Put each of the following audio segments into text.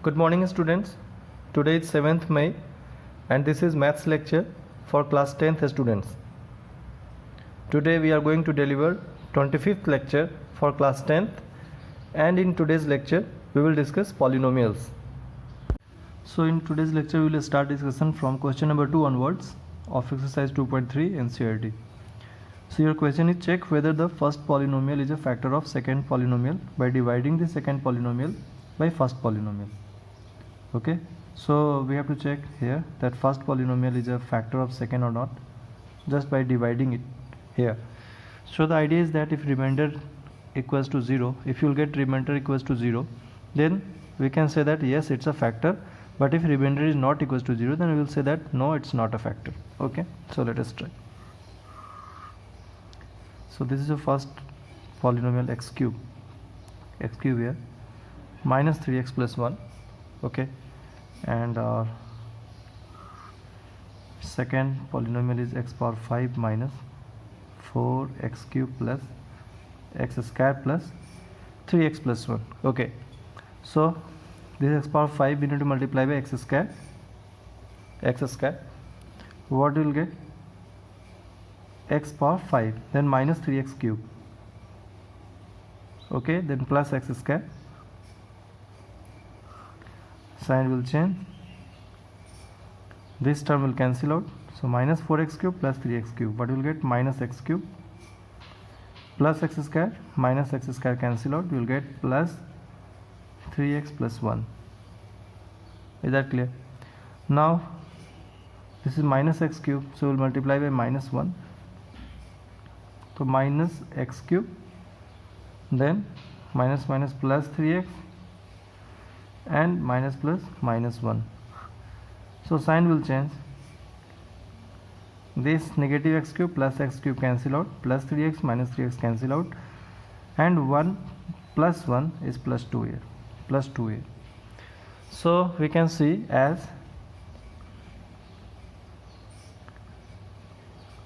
Good morning students. Today is 7th May and this is maths lecture for class 10th students. Today we are going to deliver 25th lecture for class 10th and in today's lecture we will discuss polynomials. So in today's lecture we will start discussion from question number 2 onwards of exercise 2.3 NCERT. So your question is check whether the first polynomial is a factor of second polynomial by dividing the second polynomial by first polynomial. Okay, so we have to check here that first polynomial is a factor of second or not just by dividing it here. So the idea is that if remainder equals to 0, if you will get remainder equals to 0, then we can say that yes, it's a factor, but if remainder is not equals to 0, then we will say that no, it's not a factor. Okay, so let us try. So this is the first polynomial x cube here minus 3x plus 1. Okay, and our second polynomial is x power 5 minus 4x cube plus x square plus 3x plus 1. Okay, so this x power 5 we need to multiply by x square. What we will get? X power 5, then minus 3x cube. Okay, then plus x square. Sign will change. This term will cancel out. So minus 4x cube plus 3x cube. What we will get? Minus x cube plus x square. Minus x square cancel out. We will get plus 3x plus 1. Is that clear? Now this is minus x cube, so we will multiply by minus 1. So minus x cube, then minus plus 3x and minus plus minus 1. So sign will change. This negative x cube plus x cube cancel out, plus 3x minus 3x cancel out, and 1 plus 1 is plus 2 here, plus 2 here. So we can see as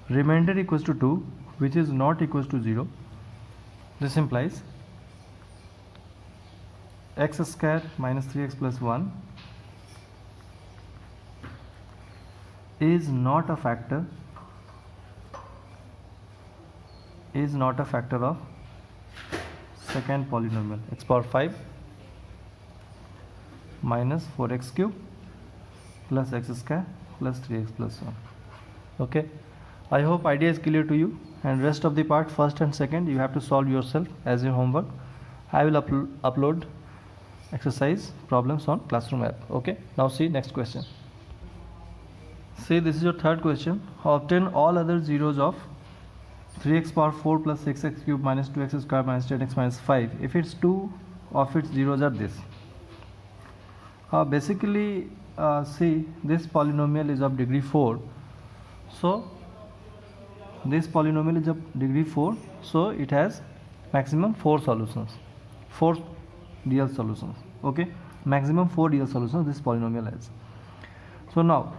remainder equals to 2, which is not equals to 0. This implies x square minus 3x plus 1 is not a factor of second polynomial x power 5 minus 4x cube plus x square plus 3x plus 1. Okay, I hope idea is clear to you, and rest of the part, first and second, you have to solve yourself as your homework. I will upload exercise problems on Classroom app. Okay, now see next question. See, this is your third question. Obtain all other zeros of 3x power 4 plus 6x cube minus 2x square minus 10x minus 5 if its two of its zeros are this. Basically, see, this polynomial is of degree 4. So this polynomial is of degree 4, so it has maximum 4 solutions, 4 real solutions. Okay, maximum 4 real solutions this polynomial has. So now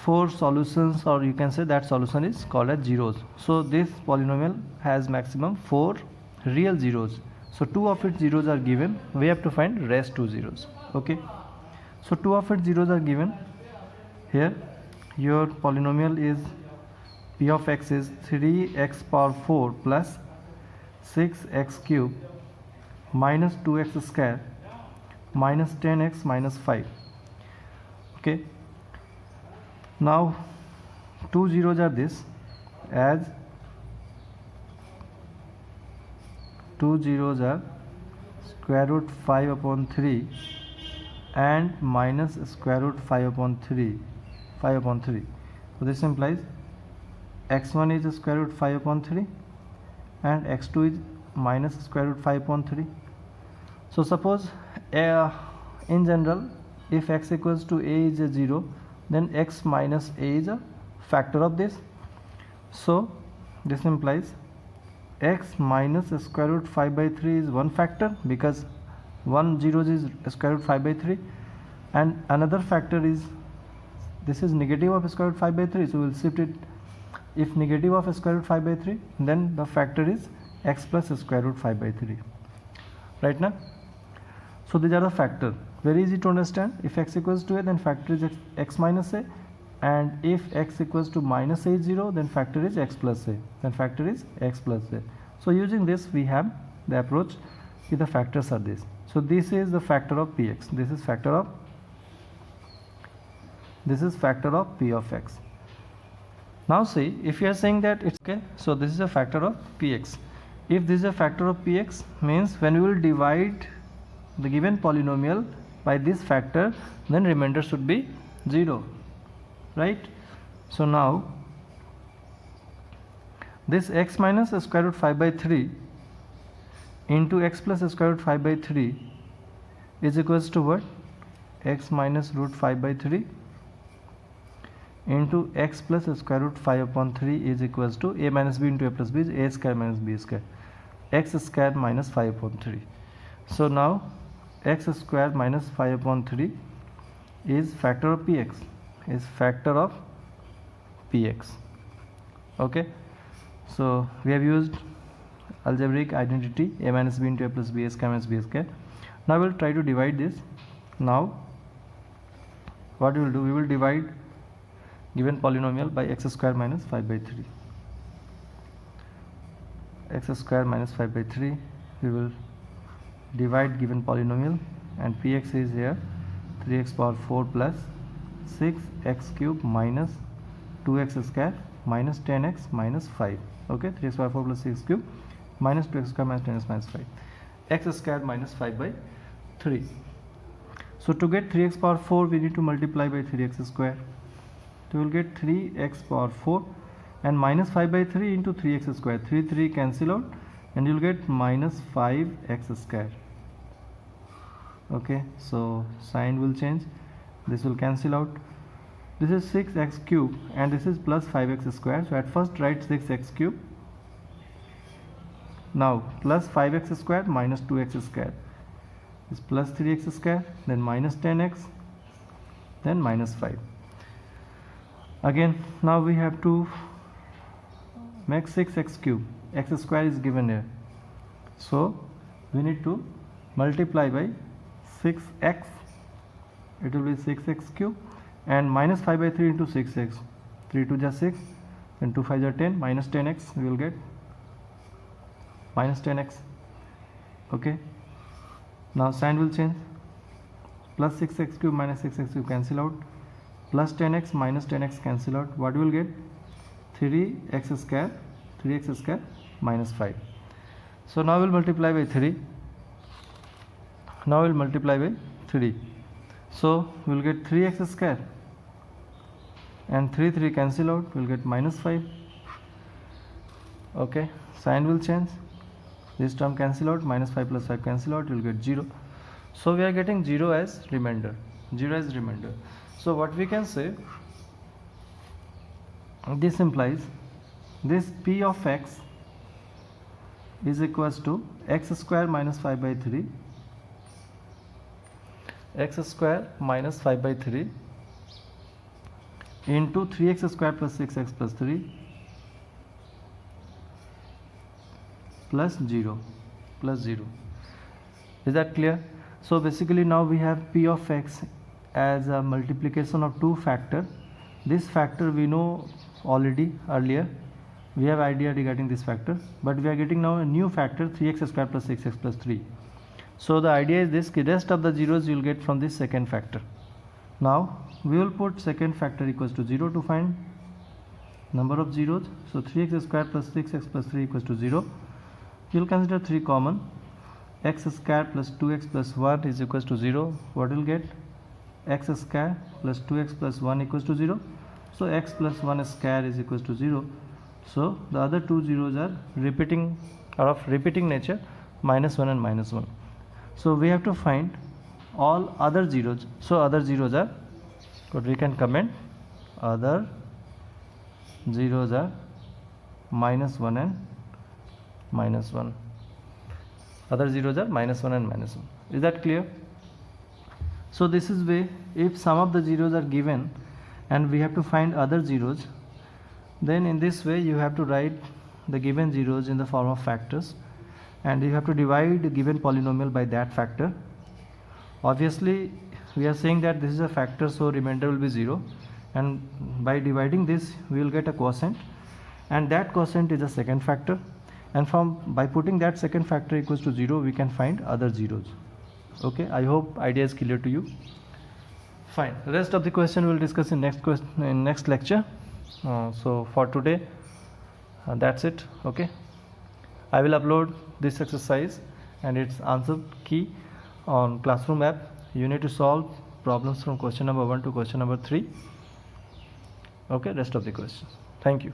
4 solutions, or you can say that solution is called as zeros. So this polynomial has maximum 4 real zeros. So 2 of its zeros are given, we have to find rest 2 zeros. Okay, so 2 of its zeros are given here. Your polynomial is p of x is 3x power 4 plus 6x cube minus 2x square minus 10x minus 5. Okay, now 2 zeros are this, as 2 zeros are square root 5 upon 3 and minus square root 5 upon 3. So this implies x1 is square root 5 upon 3 and x2 is minus square root 5 upon 3. So suppose in general, if x equals to a is a 0, then x minus a is a factor of this. So this implies x minus square root 5 by 3 is one factor, because 1 0 is square root 5 by 3, and another factor is this is negative of square root 5 by 3, so we will shift it. If negative of square root 5 by 3, then the factor is x plus square root 5 by 3. Right now, So these are the factor. Very easy to understand. If x equals to a, then factor is x minus a, and if x equals to minus a is 0, then factor is x plus a. Then factor is x plus a. So using this, we have the approach with the factors are this. So this is the factor of px. This is factor of p of x. Now see, if you are saying that it's okay, so this is a factor of px. If this is a factor of px, means when we will divide the given polynomial by this factor, then remainder should be 0, right? So now this x minus square root 5 by 3 into x plus square root 5 by 3 is equals to what? X minus root 5 by 3 into x plus square root 5 upon 3 is equals to a minus b into a plus b is a square minus b square, x square minus 5 upon 3. So now x square minus 5 upon 3 is factor of px, is factor of px. Okay, so we have used algebraic identity a minus b into a plus b, a square minus b square. Now we will try to divide this. Now what we will do, we will divide given polynomial by x square minus 5 by 3. X square minus 5 by 3, we will divide given polynomial, and px is here 3x power 4 plus 6x cube minus 2x square minus 10x minus 5. Okay, 3x power 4 plus 6 cube minus 2x square minus 10x minus 5, x square minus 5 by 3. So to get 3x power 4, we need to multiply by 3x square. So we will get 3x power 4 and minus 5 by 3 into 3x square. 3 cancel out, and you will get minus 5x square. Okay, so sign will change, this will cancel out. This is 6x cube and this is plus 5x square. So at first write 6x cube. Now plus 5x square minus 2x square is plus 3x square, then minus 10x, then minus 5. Again, now we have to make 6x cube. X square is given here, so we need to multiply by 6x. It will be 6x cube and minus 5 by 3 into 6x. 3 2 just 6, and 2 5 are 10, minus 10x. We will get minus 10x. Okay, now sign will change. Plus 6x cube minus 6x cube cancel out, plus 10x minus 10x cancel out. What we will get? 3x square minus 5. So now we will multiply by 3. Now we will multiply by 3. So we will get 3x square and 3 cancel out. We will get minus 5. Okay, sign will change. This term cancel out, minus 5 plus 5 cancel out, you will get 0. So we are getting 0 as remainder. 0 as remainder. So what we can say, this implies this p of x is equals to x square minus 5 by 3, x square minus 5 by 3 into 3x square plus 6x plus 3 plus 0 plus 0. Is that clear? So basically now we have p of x as a multiplication of two factor. This factor we know already earlier, we have idea regarding this factor, but we are getting now a new factor 3x square plus 6x plus 3. So the idea is this, the rest of the zeros you will get from this second factor. Now we will put second factor equals to 0 to find number of zeros. So 3x square plus 6x plus 3 equals to 0. You will consider 3 common. X square plus 2x plus 1 is equals to 0. What will get? X square plus 2x plus 1 equals to 0. So x plus 1 square is equals to 0. So the other two zeros are repeating, are of repeating nature, minus 1 and minus 1. So we have to find all other zeros. So other zeros are, what we can comment, other zeros are minus 1 and minus 1. Other zeros are minus 1 and minus 1. Is that clear? So this is way, if some of the zeros are given and we have to find other zeros, then in this way you have to write the given zeros in the form of factors, and you have to divide the given polynomial by that factor, Obviously we are saying that this is a factor, so remainder will be 0, and by dividing this we will get a quotient, and that quotient is a second factor, and by putting that second factor equals to 0 we can find other zeros. Okay, I hope idea is clear to you. Fine, rest of the question we will discuss in next lecture. So for today that's it. Okay, I will upload this exercise and its answer key on Classroom app. You need to solve problems from question number 1 to question number 3. Okay, rest of the questions. Thank you.